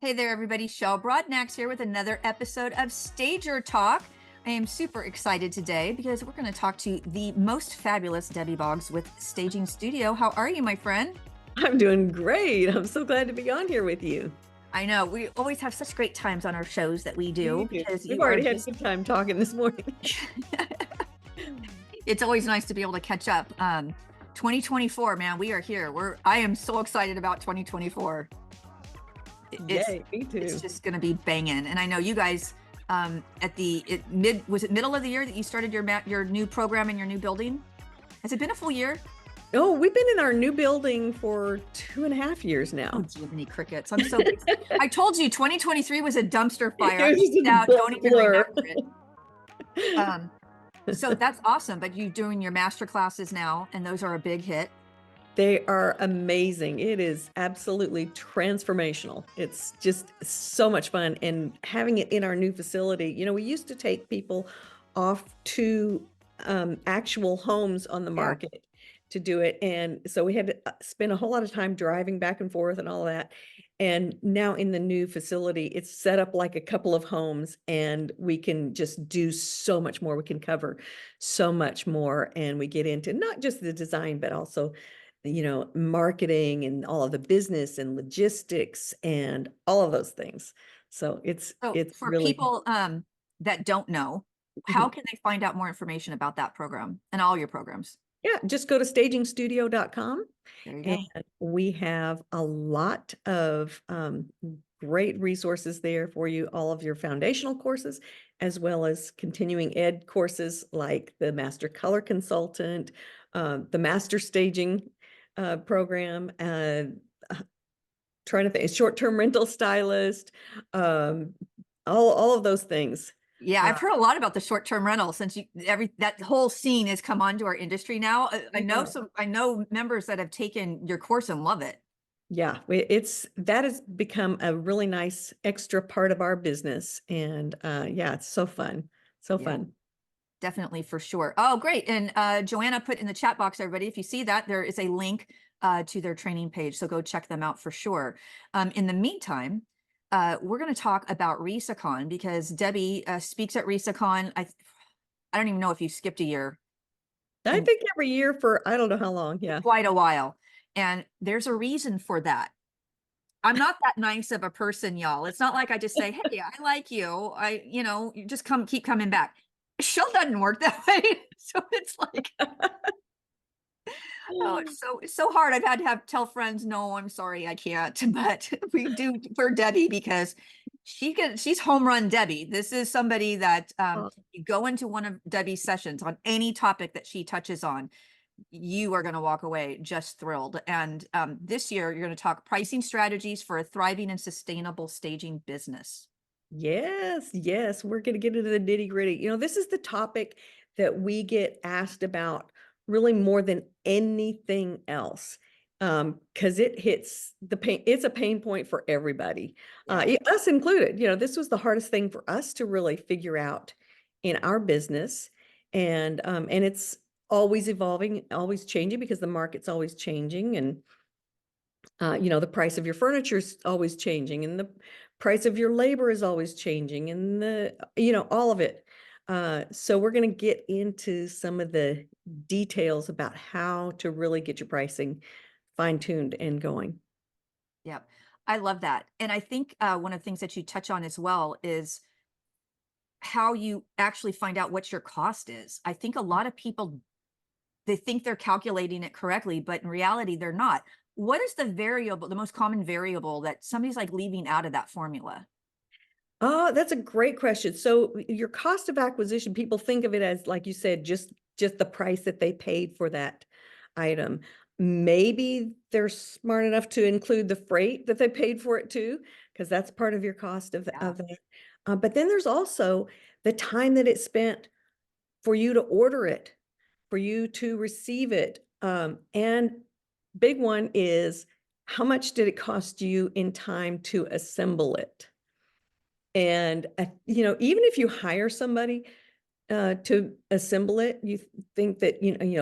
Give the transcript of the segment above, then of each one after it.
Hey there, everybody. Shell Brodnax here with another episode of Stager Talk. I am super excited today because we're going to talk to the most fabulous Debbie Boggs with Staging Studio. How are you, my friend? I'm doing great. I'm so glad to be on here with you. I know we always have such great times on our shows that we do because We've you are already had a just, good time talking this morning. it's always nice to be able to catch up. 2024, man, we are here. I am so excited about 2024. Yay, me too. It's just going to be banging. And I know you guys was it middle of the year that you started your new program in your new building? Has it been a full year? Oh, we've been in our new building for 2.5 years now. Oh, Jiminy Crickets. I'm so I told you 2023 was a dumpster fire. It was just a Don't even blur. remember it. So that's awesome. But you're doing your master classes now, and those are a big hit. They are amazing. It is absolutely transformational. It's just so much fun. And having it in our new facility, we used to take people off to actual homes on the market to do it. And so we had to spend a whole lot of time driving back and forth and all that. And now in the new facility, it's set up like a couple of homes and we can just do so much more. We can cover so much more. And we get into not just the design, but also marketing and all of the business and logistics and all of those things. So it's for really people that don't know, how can they find out more information about that program and all your programs? Yeah, just go to stagingstudio.com. There you go. And we have a lot of great resources there for you, all of your foundational courses, as well as continuing ed courses like the Master Color Consultant, the Master Staging program, trying to think, short-term rental stylist, all of those things. Yeah, I've heard a lot about the short-term rental since that whole scene has come onto our industry now. I know members that have taken your course and love it. Yeah, that has become a really nice extra part of our business. And yeah, it's so fun. So fun. Definitely, for sure. Oh, great. And Joanna put in the chat box, everybody, if you see that, there is a link to their training page. So go check them out for sure. In the meantime, we're going to talk about RESACON because Debbie speaks at RESACON. I don't even know if you skipped a year. I think every year for I don't know how long. Yeah. Quite a while. And there's a reason for that. I'm not that nice of a person, y'all. It's not like I just say, hey, I like you. You just keep coming back. Shell doesn't work that way. So it's like, oh, it's so hard. I've had to tell friends, no, I'm sorry, I can't. But we do for Debbie because she's home run Debbie. This is somebody that you go into one of Debbie's sessions on any topic that she touches on, you are going to walk away just thrilled. And this year, you're going to talk pricing strategies for a thriving and sustainable staging business. Yes, we're going to get into the nitty gritty. This is the topic that we get asked about really more than anything else, because it hits the pain. It's a pain point for everybody, us included. This was the hardest thing for us to really figure out in our business, and it's always evolving, always changing because the market's always changing, and the price of your furniture is always changing, and the price of your labor is always changing, and all of it. So we're going to get into some of the details about how to really get your pricing fine-tuned and going. Yep. I love that. And I think one of the things that you touch on as well is how you actually find out what your cost is. I think a lot of people, they think they're calculating it correctly, but in reality, they're not. What is the most common variable that somebody's like leaving out of that formula? Oh, that's a great question. So your cost of acquisition, people think of it as, like you said, just the price that they paid for that item. Maybe they're smart enough to include the freight that they paid for it too, because that's part of your cost of that. But then there's also the time that it spent for you to order it, for you to receive it. And big one is, how much did it cost you in time to assemble it? And, even if you hire somebody to assemble it, you think that,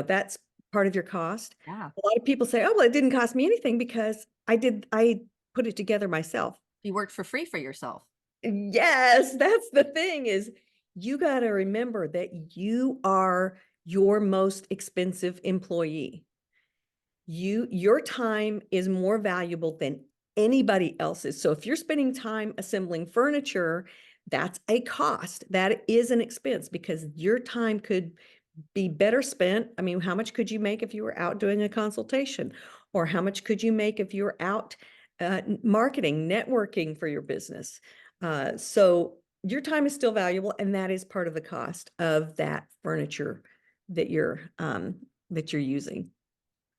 that's part of your cost. Yeah. A lot of people say, oh, well, it didn't cost me anything because I put it together myself. You worked for free for yourself. Yes, that's the thing is you got to remember that you are your most expensive employee. Your time is more valuable than anybody else's. So if you're spending time assembling furniture, that's a cost. That is an expense because your time could be better spent. I mean, how much could you make if you were out doing a consultation? Or how much could you make if you were out marketing, networking for your business? So your time is still valuable, and that is part of the cost of that furniture that you're using.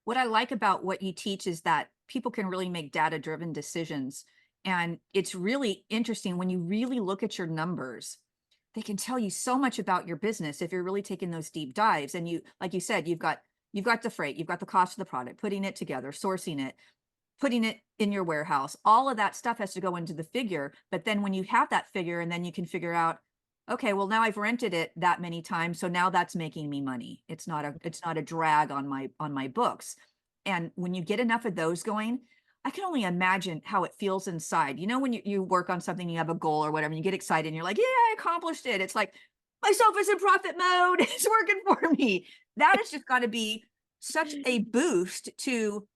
What I like about what you teach is that people can really make data-driven decisions. And it's really interesting when you really look at your numbers, they can tell you so much about your business if you're really taking those deep dives. And you, like you said, you've got the freight, you've got the cost of the product, putting it together, sourcing it, putting it in your warehouse. All of that stuff has to go into the figure. But then when you have that figure and then you can figure out, okay, well now I've rented it that many times, so now that's making me money. It's not a drag on my books. And when you get enough of those going, I can only imagine how it feels inside. You know, when you work on something, you have a goal or whatever, and you get excited and you're like, yeah, I accomplished it. It's like my sofa's in profit mode. It's working for me. That has just got to be such a boost to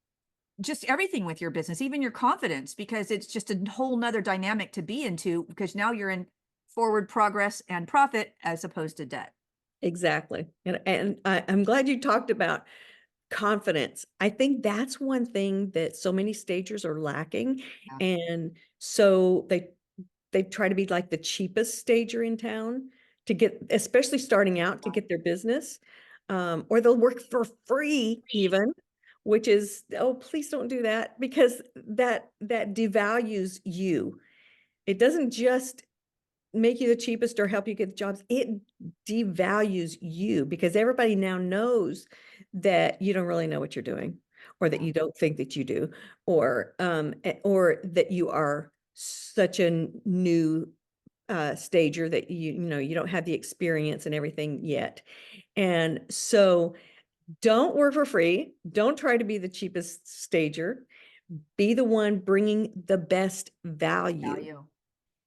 just everything with your business, even your confidence, because it's just a whole nother dynamic to be into because now you're in forward progress and profit as opposed to debt. Exactly. And I'm glad you talked about confidence. I think that's one thing that so many stagers are lacking. Yeah. And so they try to be like the cheapest stager in town to get, especially starting out to get their business. Or they'll work for free even, which is, oh, please don't do that because that devalues you. It doesn't just make you the cheapest or help you get jobs. It devalues you because everybody now knows that you don't really know what you're doing, or that you don't think that you do, or that you are such a new stager that you don't have the experience and everything yet. And so don't work for free. Don't try to be the cheapest stager. Be the one bringing the best value. Value.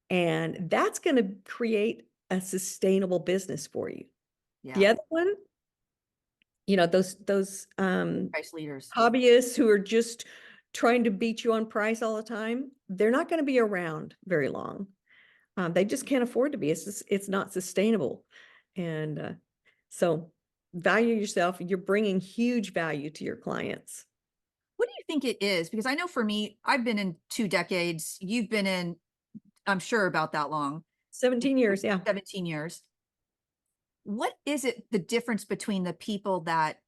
And that's going to create a sustainable business for you. The Yeah. other one, those Price leaders. hobbyists who are just trying to beat you on price all the time, they're not going to be around very long. They just can't afford to be. It's not sustainable. And so value yourself. You're bringing huge value to your clients. What do you think it is? Because I know for me, I've been in 2 decades. You've been in, I'm sure about that long, 17 years, yeah. 17 years. What is it, the difference between the people that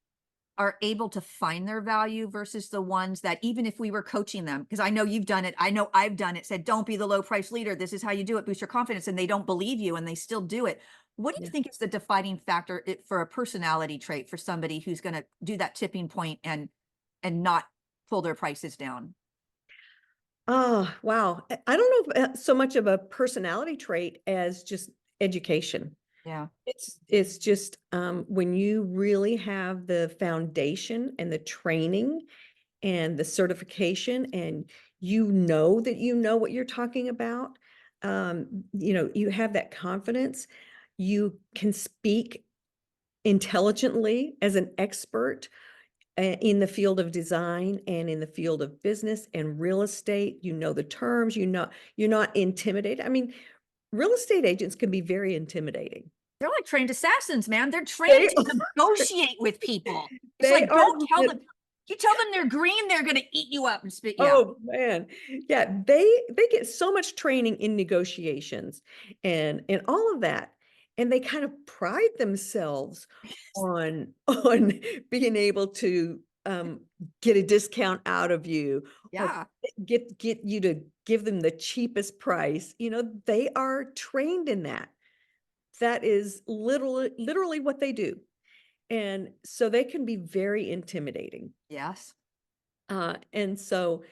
are able to find their value versus the ones that, even if we were coaching them, because I know you've done it, I know I've done it, said, don't be the low price leader. This is how you do it, boost your confidence. And they don't believe you and they still do it. What do you Yeah. think is the defining factor for a personality trait for somebody who's going to do that tipping point and not pull their prices down? Oh, wow. I don't know if so much of a personality trait as just education. Yeah. It's just when you really have the foundation and the training and the certification, and you know that you know what you're talking about, you have that confidence, you can speak intelligently as an expert in the field of design and in the field of business and real estate. You know the terms, you're not intimidated. I mean, real estate agents can be very intimidating. They're like trained assassins, man. They're trained They to negotiate with people. It's they like, are. don't tell them. You tell them they're green, they're going to eat you up and spit you out. Oh man. Yeah, they get so much training in negotiations and all of that. And they kind of pride themselves on on being able to get a discount out of you, or Yeah. get you to give them the cheapest price. They are trained in that. That is literally what they do. And so they can be very intimidating. Yes. And so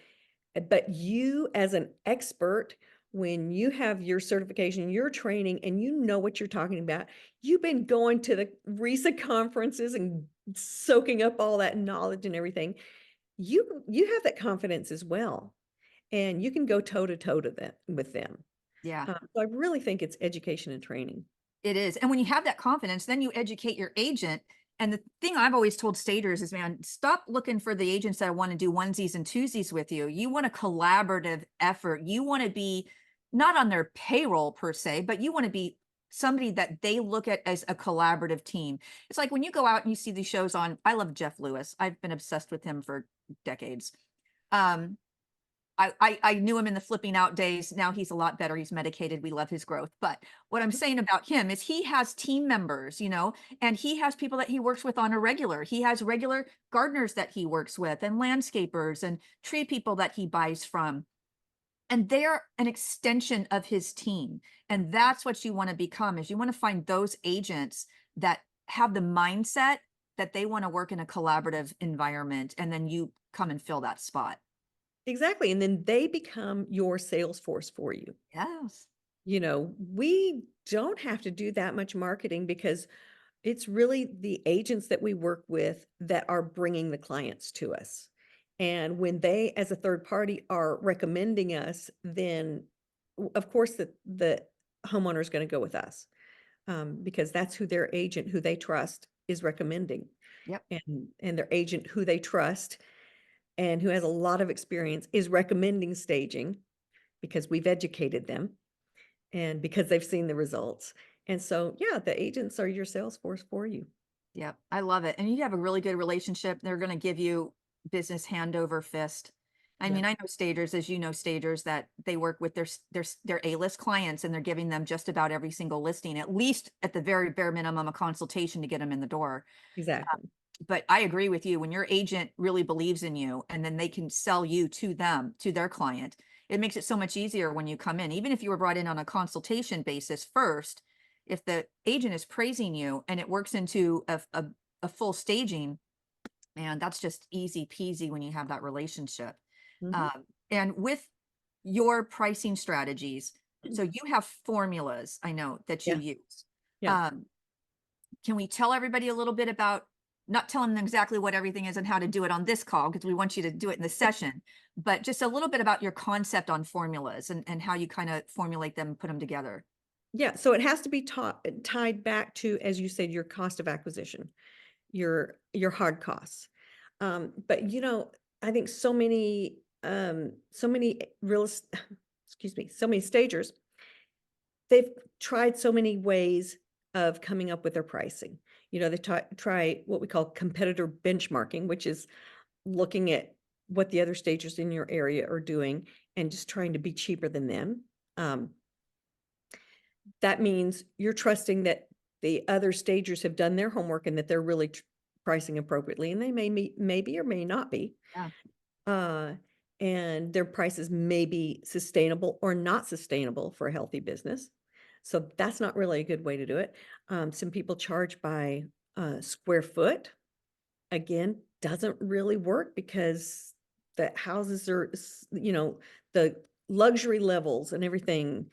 but you as an expert, when you have your certification, your training, and you know what you're talking about, you've been going to the RESA conferences and soaking up all that knowledge and everything. You have that confidence as well. and you can go toe to toe to them with them. Yeah. So I really think it's education and training. It is. And when you have that confidence, then you educate your agent. And the thing I've always told stagers is, man, stop looking for the agents that want to do onesies and twosies with you. You want a collaborative effort. You want to be not on their payroll per se, but you want to be somebody that they look at as a collaborative team. It's like when you go out and you see these shows on, I love Jeff Lewis. I've been obsessed with him for decades. Um, I knew him in the flipping out days. Now he's a lot better. He's medicated. We love his growth. But what I'm saying about him is he has team members, you know, and he has people that he works with on a regular. He has regular gardeners that he works with and landscapers and tree people that he buys from. And they're an extension of his team. And that's what you want to become, is you want to find those agents that have the mindset that they want to work in a collaborative environment. And then you come and fill that spot. Exactly. And then they become your sales force for you. Yes. You know, we don't have to do that much marketing because it's really the agents that we work with that are bringing the clients to us. And when they, as a third party, are recommending us, then of course the homeowner is going to go with us, because that's who their agent, who they trust, is recommending. Yep. And their agent, who they trust and who has a lot of experience, is recommending staging because we've educated them and because they've seen the results. And so, yeah, the agents are your sales force for you. Yep. I love it. And you have a really good relationship. They're going to give you business hand over fist. I Yeah. mean, I know stagers, as you know, stagers that they work with their A-list clients, and they're giving them just about every single listing, at least at the very bare minimum, a consultation to get them in the door. Exactly. But I agree with you. When your agent really believes in you and then they can sell you to them, to their client, it makes it so much easier when you come in. Even if you were brought in on a consultation basis first, if the agent is praising you and it works into a full staging, man, that's just easy peasy when you have that relationship. Mhm. And with your pricing strategies, so you have formulas, I know, that you Yeah. use. Yeah. Um, can we tell everybody a little bit about, not telling them exactly what everything is and how to do it on this call, because we want you to do it in the session, but just a little bit about your concept on formulas and how you kind of formulate them and put them together. Yeah. So it has to be tied back to, as you said, your cost of acquisition, your hard costs. But you know, I think so many excuse me, so many stagers, they've tried so many ways of coming up with their pricing. You know, they try what we call competitor benchmarking, which is looking at what the other stagers in your area are doing and just trying to be cheaper than them. Um, that means you're trusting that the other stagers have done their homework and that they're really pricing appropriately, and they maybe or may not be. Yeah. Uh, and their prices may be sustainable or not sustainable for a healthy business. So that's not really a good way to do it. Some people charge by square foot. Again, doesn't really work because the houses are, you know, the luxury levels and everything.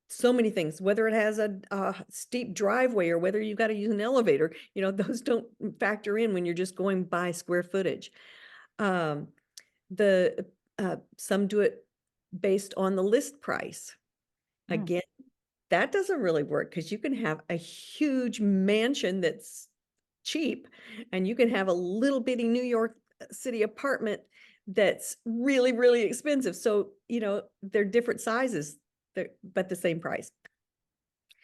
So many things, whether it has a steep driveway or whether you've got to use an elevator, you know, those don't factor in when you're just going by square footage. Um, the some do it based on the list price. Mm. Again, that doesn't really work because you can have a huge mansion that's cheap and you can have a little bitty New York City apartment that's really, really expensive. So, you know, they're different sizes, but the same price.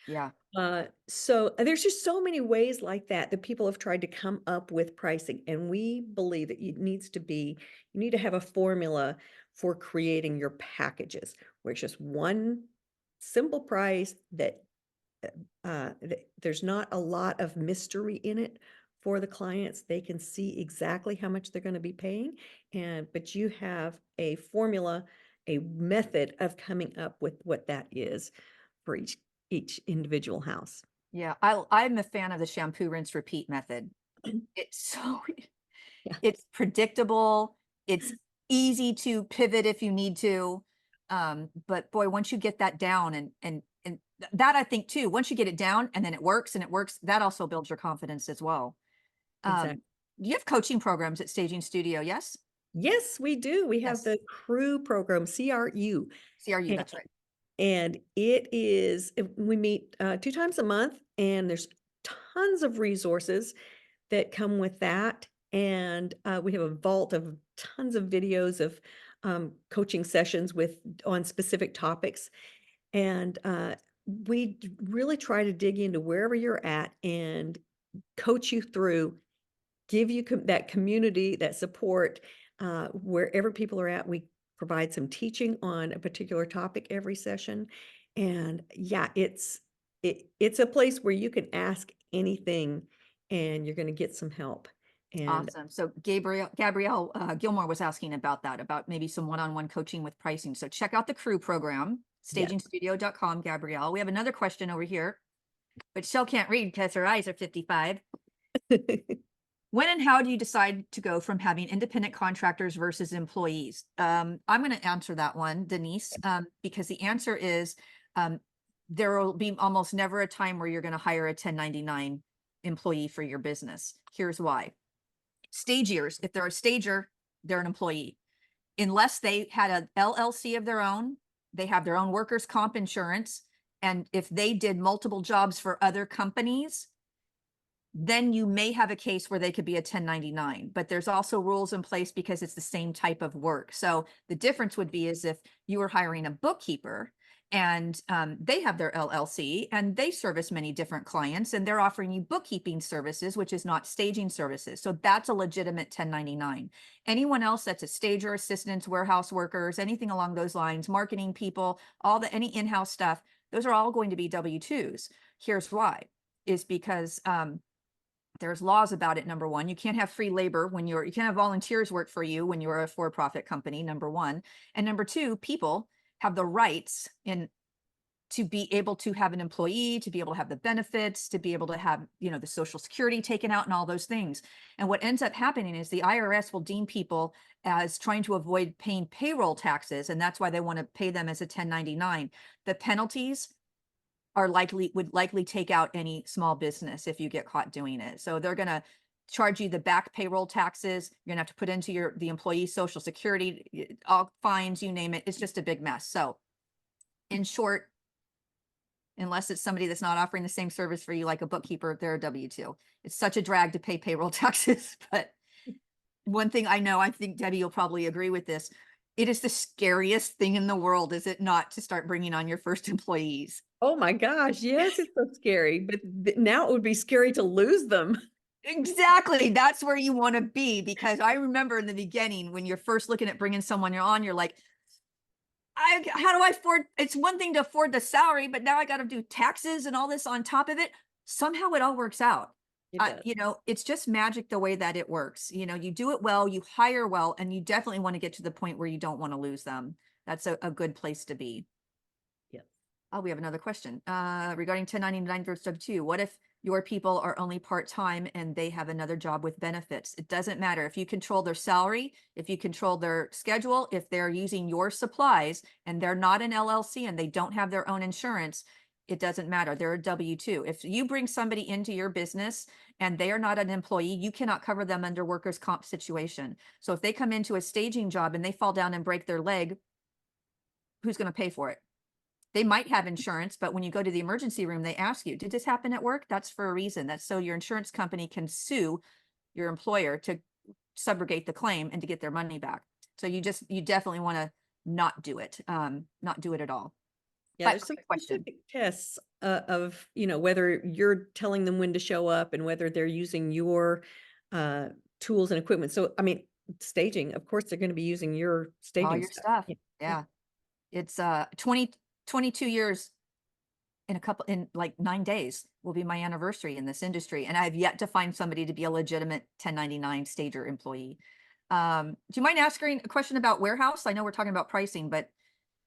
Yeah. So there's just so many ways like that that people have tried to come up with pricing, and we believe that you need to have a formula for creating your packages, where it's just one simple price that there's not a lot of mystery in it for the clients. They can see exactly how much they're going to be paying, but you have a formula, a method of coming up with what that is for each individual house. Yeah. I'm a fan of the shampoo, rinse, repeat method. It's so, Yeah. it's predictable. It's easy to pivot if you need to. But boy, once you get that down and that, I think too, once you get it down and then it works, that also builds your confidence as well. Exactly. You have coaching programs at Staging Studio, yes? Yes, we do. We have Yes. the CRU program, CRU. CRU, And, that's right. and it is, we meet 2 times a month, and there's tons of resources that come with that. And we have a vault of tons of videos of coaching sessions on specific topics. And we really try to dig into wherever you're at and coach you through, give you that community, that support, wherever people are at. We provide some teaching on a particular topic every session. And yeah, it's a place where you can ask anything and you're going to get some help. And Awesome. So Gabrielle Gilmore was asking about that, about maybe some one-on-one coaching with pricing. So check out the CRU program, yes. stagingstudio.com, Gabrielle. We have another question over here, but Shell can't read because her eyes are 55. When and how do you decide to go from having independent contractors versus employees? I'm going to answer that one, Denise, because the answer is there will be almost never a time where you're going to hire a 1099 employee for your business. Here's why. Stagiers, if they're a stager, they're an employee. Unless they had an LLC of their own, they have their own workers' comp insurance. And if they did multiple jobs for other companies, then you may have a case where they could be a 1099, but there's also rules in place because it's the same type of work. So the difference would be is if you were hiring a bookkeeper and they have their LLC and they service many different clients and they're offering you bookkeeping services, which is not staging services. So that's a legitimate 1099. Anyone else that's a stager, assistants, warehouse workers, anything along those lines, marketing people, any in-house stuff, those are all going to be W-2s. Here's why, is because there's laws about it. Number one, you can't have free labor when you can't have volunteers work for you when you're a for-profit company, number one. And number two, people have the rights to be able to have an employee, to be able to have the benefits, to be able to have, the Social Security taken out and all those things. And what ends up happening is the IRS will deem people as trying to avoid paying payroll taxes. And that's why they want to pay them as a 1099. The penalties would likely take out any small business if you get caught doing it. So they're going to charge you the back payroll taxes. You're gonna have to put into the employee Social Security, all fines, you name it. It's just a big mess. So in short, unless it's somebody that's not offering the same service for you, like a bookkeeper, they're a W-2. It's such a drag to pay payroll taxes. But one thing I know, I think Debbie, you'll probably agree with this. It is the scariest thing in the world, is it not, to start bringing on your first employees? Oh my gosh, yes, it's so scary. But now it would be scary to lose them. Exactly. That's where you want to be, because I remember in the beginning when you're first looking at bringing someone on, you're like, how do I afford? It's one thing to afford the salary, but now I got to do taxes and all this on top of it. Somehow it all works out. It does. It's just magic the way that it works. You do it well, you hire well, and you definitely want to get to the point where you don't want to lose them. That's a good place to be. Yes. Oh, we have another question regarding 1099 versus W-2. What if your people are only part-time and they have another job with benefits? It doesn't matter. If you control their salary, if you control their schedule, if they're using your supplies and they're not an LLC and they don't have their own insurance, it doesn't matter. They're a W-2. If you bring somebody into your business and they are not an employee, you cannot cover them under workers' comp situation. So if they come into a staging job and they fall down and break their leg, who's going to pay for it? They might have insurance, but when you go to the emergency room, they ask you, did this happen at work? That's for a reason. That's so your insurance company can sue your employer to subrogate the claim and to get their money back. So you definitely want to not do it at all. Yeah, there's some specific tests of, whether you're telling them when to show up and whether they're using your tools and equipment. So, I mean, staging, of course, they're going to be using your staging All your stuff. Yeah. It's 22 years in like 9 days will be my anniversary in this industry. And I've yet to find somebody to be a legitimate 1099 stager employee. Do you mind asking a question about warehouse? I know we're talking about pricing, but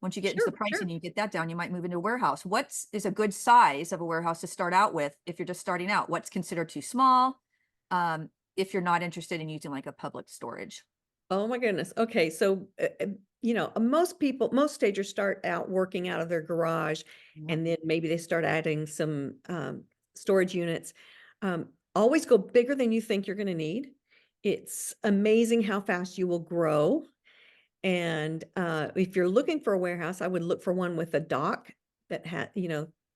once you get into the pricing, you get that down, you might move into a warehouse. What is a good size of a warehouse to start out with if you're just starting out? What's considered too small? If you're not interested in using like a public storage. Oh my goodness. Okay. So, most stagers start out working out of their garage, and then maybe they start adding some storage units. Always go bigger than you think you're going to need. It's amazing how fast you will grow. And if you're looking for a warehouse, I would look for one with a dock that had,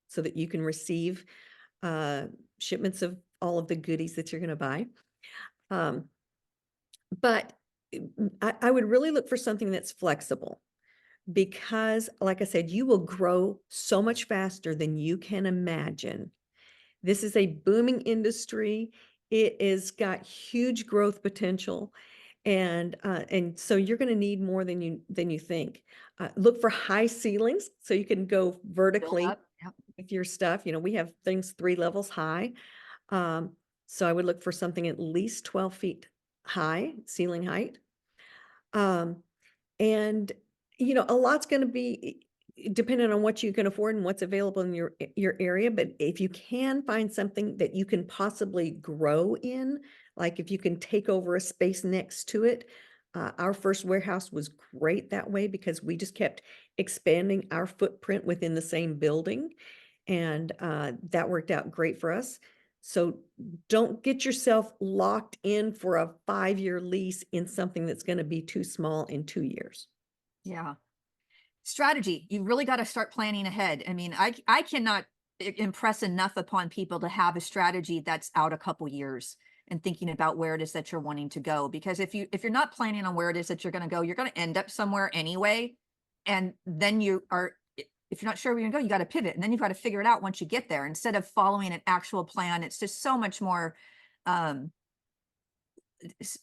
so that you can receive uh, shipments of all of the goodies that you're going to buy. Um, but I would really look for something that's flexible because, like I said, you will grow so much faster than you can imagine. This is a booming industry. It is got huge growth potential. And so you're going to need more than you think. Look for high ceilings so you can go Build vertically up. Yep. with your stuff. We have things 3 levels high. Um, so I would look for something at least 12 feet high, ceiling height. Um, and a lot's going to be dependent on what you can afford and what's available in your area. But if you can find something that you can possibly grow in, like if you can take over a space next to it, our first warehouse was great that way because we just kept expanding our footprint within the same building, and that worked out great for us. So don't get yourself locked in for a 5-year lease in something that's going to be too small in 2 years. Yeah. Strategy. You really got to start planning ahead. I mean, I cannot impress enough upon people to have a strategy that's out a couple years and thinking about where it is that you're wanting to go. Because if you're not planning on where it is that you're going to go, you're going to end up somewhere anyway. And then if you're not sure where you're going to go, you got to pivot, and then you've got to figure it out once you get there instead of following an actual plan. It's just so much more um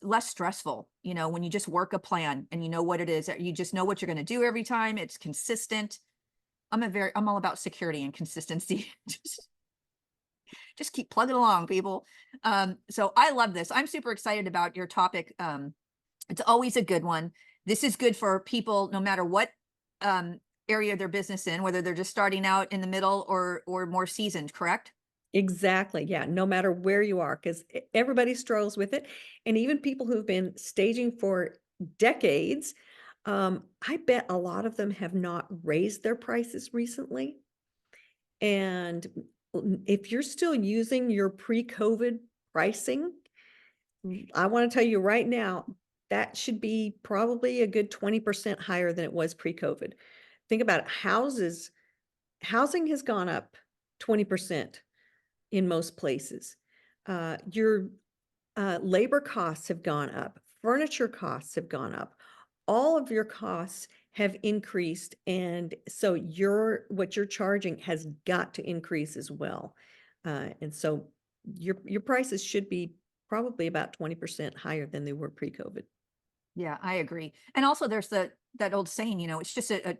less stressful, when you just work a plan and you know what it is, you just know what you're going to do every time. It's consistent. I'm all about security and consistency. just keep plugging along, people. So I love this. I'm super excited about your topic. It's always a good one. This is good for people no matter what area of their business in, whether they're just starting out, in the middle, or more seasoned, correct? Exactly. Yeah. No matter where you are, because everybody struggles with it. And even people who've been staging for decades, I bet a lot of them have not raised their prices recently. And if you're still using your pre-COVID pricing, I want to tell you right now, that should be probably a good 20% higher than it was pre-COVID. Think about it. Housing has gone up 20% in most places. Your labor costs have gone up, furniture costs have gone up, all of your costs have increased, and so what you're charging has got to increase as well. And so your prices should be probably about 20% higher than they were pre-COVID. Yeah, I agree. And also there's that old saying, it's just a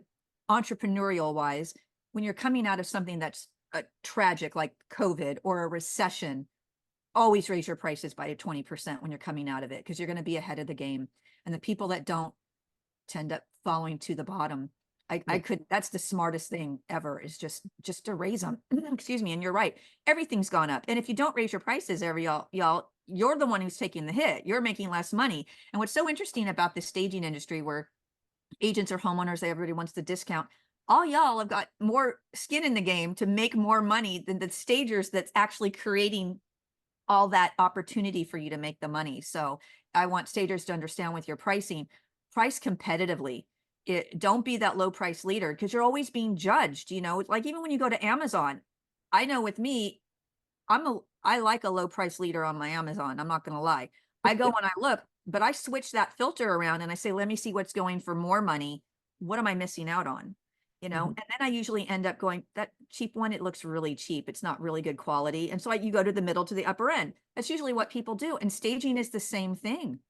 entrepreneurial wise, when you're coming out of something that's tragic like COVID or a recession, always raise your prices by 20% when you're coming out of it, because you're going to be ahead of the game. And the people that don't tend up falling to the bottom. I could, that's the smartest thing ever, is just to raise them. Excuse me. And you're right. Everything's gone up. And if you don't raise your prices y'all, you're the one who's taking the hit. You're making less money. And what's so interesting about the staging industry, where agents or homeowners, everybody wants the discount. All y'all have got more skin in the game to make more money than the stagers that's actually creating all that opportunity for you to make the money. So I want stagers to understand, with your pricing, price competitively. Don't be that low price leader, because you're always being judged. Like even when you go to Amazon, I know with me, I like a low price leader on my Amazon. I'm not going to lie. I go and I look, but I switch that filter around and I say, let me see what's going for more money. What am I missing out on? And then I usually end up going, that cheap one, it looks really cheap. It's not really good quality. And so you go to the middle, to the upper end. That's usually what people do. And staging is the same thing.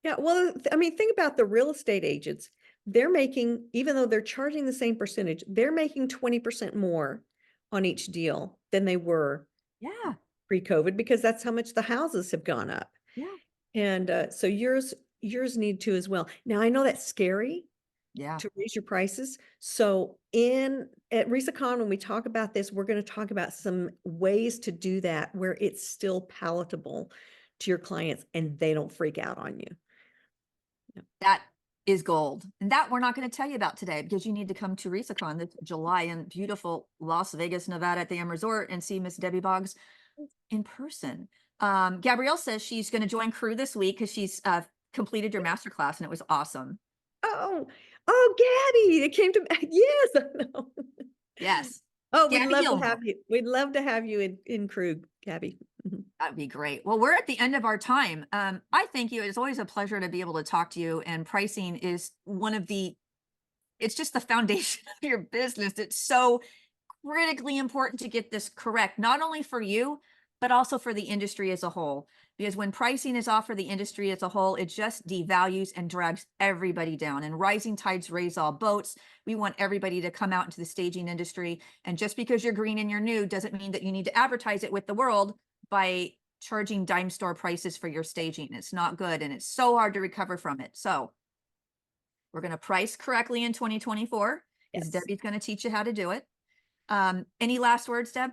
Yeah, well, I mean, think about the real estate agents. They're making, even though they're charging the same percentage, they're making 20% more on each deal than they were Yeah. pre-COVID, because that's how much the houses have gone up. Yeah. And so yours need to as well. Now, I know that's scary Yeah. to raise your prices. So at RESACON, when we talk about this, we're going to talk about some ways to do that where it's still palatable to your clients and they don't freak out on you. That is gold. And that we're not going to tell you about today, because you need to come to RESACON this July in beautiful Las Vegas, Nevada at the M Resort, and see Miss Debbie Boggs in person. Gabrielle says she's going to join crew this week because she's completed your masterclass and it was awesome. Oh, oh, Gabby, it came to yes. I know. Yes. Oh, we'd Gabby love to have Gilmore. you. We'd love to have you in crew, Gabby. Mhm. That'd be great. Well, we're at the end of our time. I thank you. It's always a pleasure to be able to talk to you. And pricing is one of it's just the foundation of your business. It's so critically important to get this correct, not only for you, but also for the industry as a whole. Because when pricing is off for the industry as a whole, it just devalues and drags everybody down. And rising tides raise all boats. We want everybody to come out into the staging industry. And just because you're green and you're new doesn't mean that you need to advertise it with the world by charging dime store prices for your staging. It's not good. And it's so hard to recover from it. So we're going to price correctly in 2024 because Yes. Debbie's going to teach you how to do it. Any last words, Deb?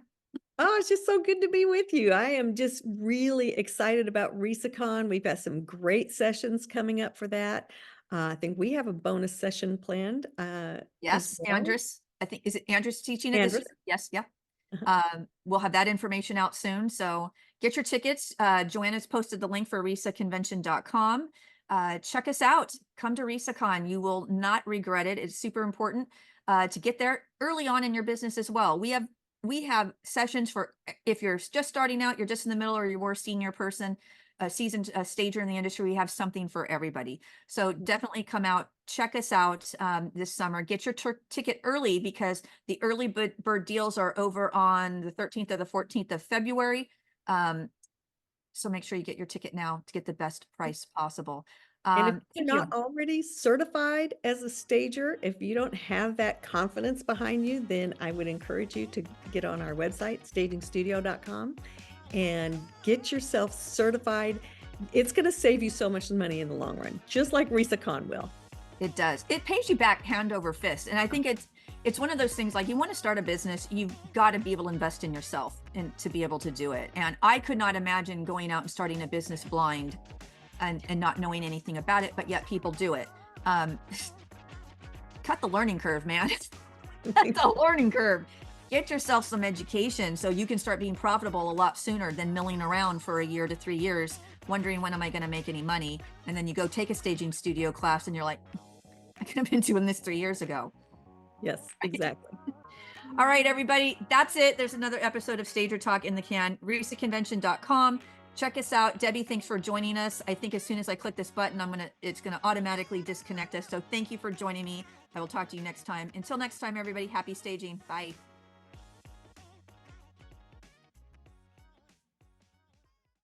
Oh, it's just so good to be with you. I am just really excited about RESACON. We've got some great sessions coming up for that. I think we have a bonus session planned as Yes, well. Andrus. I think, is it Andrus teaching it this Andrus. year? Yes, yeah. Uh-huh. We'll have that information out soon. So get your tickets. Joanna's posted the link for resaconvention.com. Check us out. Come to RESACON. You will not regret it. It's super important to get there early on in your business as well. We have sessions for if you're just starting out, you're just in the middle, or you're more senior person, a seasoned stager in the industry. We have something for everybody. So definitely come out, check us out this summer. Get your ticket early because the early bird deals are over on the 13th or the 14th of February. So make sure you get your ticket now to get the best price possible. And if you're Thank you. not already certified as a stager, if you don't have that confidence behind you, then I would encourage you to get on our website, stagingstudio.com, and get yourself certified. It's going to save you so much money in the long run, just like RESACON will. It does. It pays you back hand over fist. And I think it's one of those things, like, you want to start a business, you've got to be able to invest in yourself and to be able to do it. And I could not imagine going out and starting a business blind and not knowing anything about it, but yet people do it. Cut the learning curve, man. Cut the learning curve. Get yourself some education so you can start being profitable a lot sooner than milling around for a year to 3 years, wondering when am I going to make any money? And then you go take a staging studio class and you're like, I could have been doing this 3 years ago. Yes, exactly. All right, everybody, that's it. There's another episode of Stager Talk in the can. RESAconvention.com. Check us out. Debbie, thanks for joining us. I think as soon as I click this button, it's gonna automatically disconnect us. So thank you for joining me. I will talk to you next time. Until next time, everybody, happy staging. Bye.